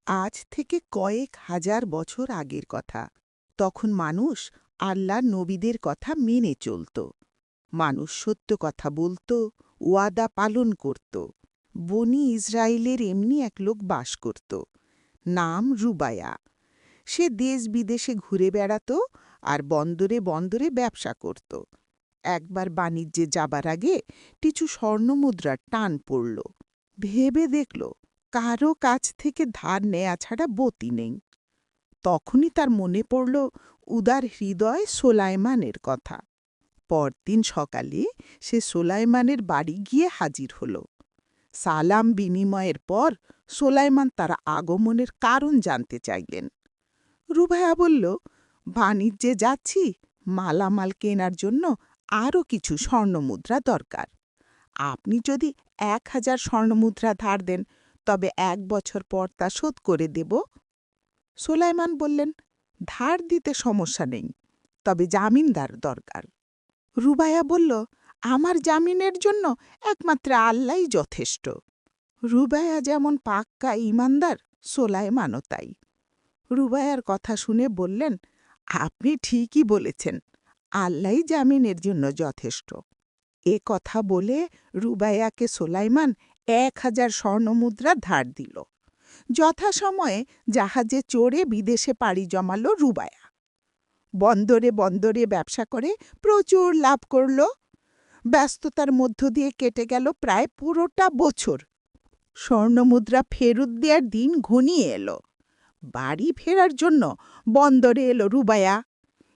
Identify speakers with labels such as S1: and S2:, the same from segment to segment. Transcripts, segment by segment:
S1: আজ থেকে কয়েক হাজার বছর আগের কথা। তখন মানুষ আল্লাহর নবীদের কথা মেনে চলত। মানুষ সত্য কথা বলত, ওয়াদা পালন করত। বনি ইসরায়েলের এমনি এক লোক বাস করত, নাম রুবায়া। সে দেশ বিদেশে ঘুরে বেড়াত আর বন্দরে বন্দরে ব্যবসা করত। একবার বাণিজ্যে যাবার আগে কিছু স্বর্ণমুদ্রার টান পড়ল। ভেবে দেখল কারো কাছ থেকে ধার নেয়া ছাড়া গতি নেই। তখনই তার মনে পড়ল উদার হৃদয় সোলায়মানের কথা। পরদিন সকালে সে সোলায়মানের বাড়ি গিয়ে হাজির হল। সালাম বিনিময়ের পর সোলায়মান তার আগমনের কারণ জানতে চাইলেন। রুবায়া বলল, বাণিজ্যে যাচ্ছি, মালামাল কেনার জন্য আরও কিছু স্বর্ণমুদ্রা দরকার। আপনি যদি ১,০০০ স্বর্ণমুদ্রা ধার দেন, তবে ১ বছর পর তা শোধ করে দেব। সোলায়মান বললেন, ধার দিতে সমস্যা নেই, তবে জামিনদার দরকার। রুবায়া বলল, আমার জামিনের জন্য একমাত্র আল্লাহই যথেষ্ট। রুবায়া যেমন পাক্কা ঈমানদার, সোলায়মানও তাই। রুবায়ার কথা শুনে বললেন, আপনি ঠিকই বলেছেন, আল্লাহই জামিনের জন্য যথেষ্ট। এ কথা বলে রুবায়াকে সোলায়মান ১,০০০ স্বর্ণমুদ্রা ধার দিল। যথাসময়ে জাহাজে চড়ে বিদেশে পাড়ি জমাল রুবায়া। বন্দরে বন্দরে ব্যবসা করে প্রচুর লাভ করল। ব্যস্ততার মধ্য দিয়ে কেটে গেল প্রায় পুরোটা বছর। স্বর্ণমুদ্রা ফেরত দেওয়ার দিন ঘনিয়ে এলো। বাড়ি ফেরার জন্য বন্দরে এলো রুবায়া,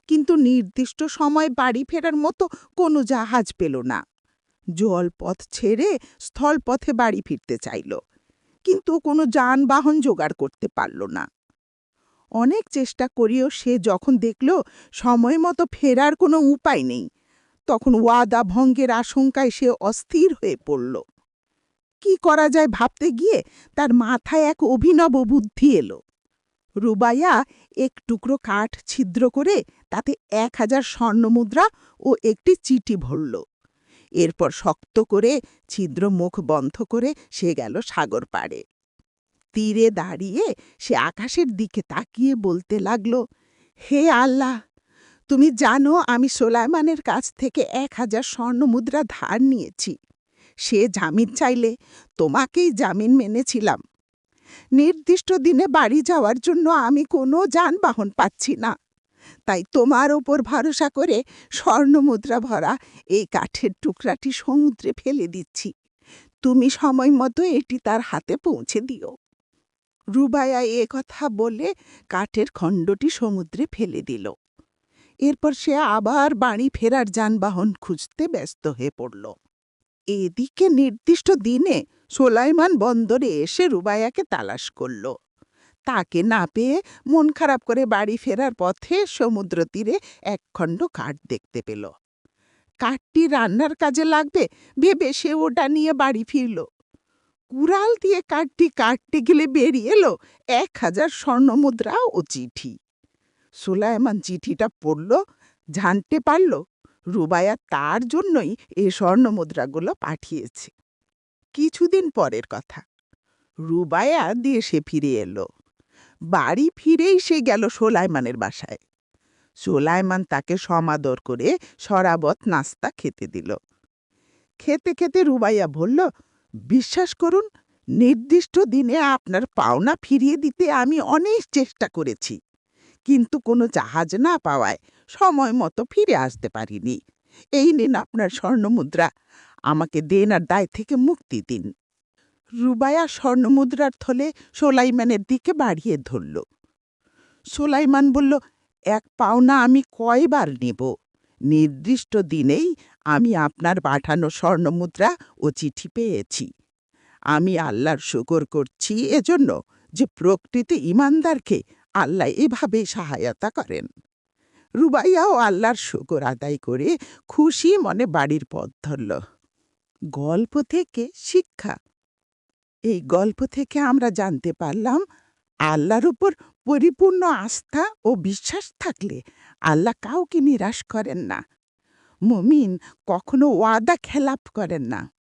S1: কিন্তু নির্দিষ্ট সময় বাড়ি ফেরার মতো কোনো জাহাজ পেল না। জলপথ ছেড়ে স্থলপথে বাড়ি ফিরতে চাইল, কিন্তু কোনো যানবাহন জোগাড় করতে পারল না। অনেক চেষ্টা করেও সে যখন দেখল সময় মতো ফেরার কোনো উপায় নেই, তখন ওয়াদা ভঙ্গের আশঙ্কায় সে অস্থির হয়ে পড়ল। কি করা যায় ভাবতে গিয়ে তার মাথায় এক অভিনব বুদ্ধি এলো। রুবায়া এক টুকরো কাঠ ছিদ্র করে তাতে ১,০০০ স্বর্ণমুদ্রা ও একটি চিঠি ভরল। এরপর শক্ত করে ছিদ্র মুখ বন্ধ করে সে গেল সাগর পাড়ে। তীরে দাঁড়িয়ে সে আকাশের দিকে তাকিয়ে বলতে লাগল, হে আল্লাহ, তুমি জানো আমি সোলায়মানের কাছ থেকে ১,০০০ স্বর্ণমুদ্রা ধার নিয়েছি। সে জামিন চাইলে তোমাকেই জামিন মেনেছিলাম। নির্দিষ্ট দিনে বাড়ি যাওয়ার জন্য আমি কোনো যানবাহন পাচ্ছি না, তাই তোমার ওপর ভরসা করে স্বর্ণমুদ্রা ভরা এই কাঠের টুকরাটি সমুদ্রে ফেলে দিচ্ছি। তুমি সময় মতো এটি তার হাতে পৌঁছে দিও। রুবায়া এ কথা বলে কাঠের খণ্ডটি সমুদ্রে ফেলে দিল। এরপর সে আবার বাড়ি ফেরার যানবাহন খুঁজতে ব্যস্ত হয়ে পড়ল। এদিকে নির্দিষ্ট দিনে সোলায়মান বন্দরে এসে রুবায়াকে তালাশ করল। তাকে না পেয়ে মন খারাপ করে বাড়ি ফেরার পথে সমুদ্র তীরে এক খণ্ড কাঠ দেখতে পেল। কাঠটি রান্নার কাজে লাগবে ভেবে সে ওটা নিয়ে বাড়ি ফিরল। কুড়াল দিয়ে কাঠটি কাটতে গেলে বেরিয়ে এলো ১,০০০ স্বর্ণমুদ্রা ও চিঠি। সুলায়মান চিঠিটা পড়ল, জানতে পারল রুবায়া তার জন্যই এই স্বর্ণমুদ্রাগুলো পাঠিয়েছে। কিছুদিন পরের কথা, রুবায়া দেশে ফিরে এলো। বাড়ি ফিরেই সে গেল সোলায়মানের বাসায়। সোলায়মান তাকে সমাদর করে শরাবত নাস্তা খেতে দিল। খেতে খেতে রুবাইয়া বলল, বিশ্বাস করুন, নির্দিষ্ট দিনে আপনার পাওনা ফিরিয়ে দিতে আমি অনেক চেষ্টা করেছি, কিন্তু কোনো জাহাজ না পাওয়ায় সময় মতো ফিরে আসতে পারিনি। এই নিন আপনার স্বর্ণমুদ্রা, আমাকে দেনার দায় থেকে মুক্তি দিন। রুবায়া স্বর্ণমুদ্রার থলে সোলাইমানের দিকে বাড়িয়ে ধরল। সোলাইমান বলল, এক পাওনা আমি কয়বার নেব? নির্দিষ্ট দিনেই আমি আপনার পাঠানো স্বর্ণমুদ্রা ও চিঠি পেয়েছি। আমি আল্লাহর শুকর করছি এজন্য যে প্রকৃতি ঈমানদারকে আল্লাহ এভাবেই সহায়তা করেন। রুবাইয়াও আল্লাহর শুকর আদায় করে খুশি মনে বাড়ির পথ ধরল। গল্প থেকে শিক্ষা। এই গল্প থেকে আমরা জানতে পারলাম, আল্লাহর উপর পরিপূর্ণ আস্থা ও বিশ্বাস থাকলে আল্লাহ কাউকে নিরাশ করেন না। মুমিন কখনো ওয়াদা খেলাপ করেন না।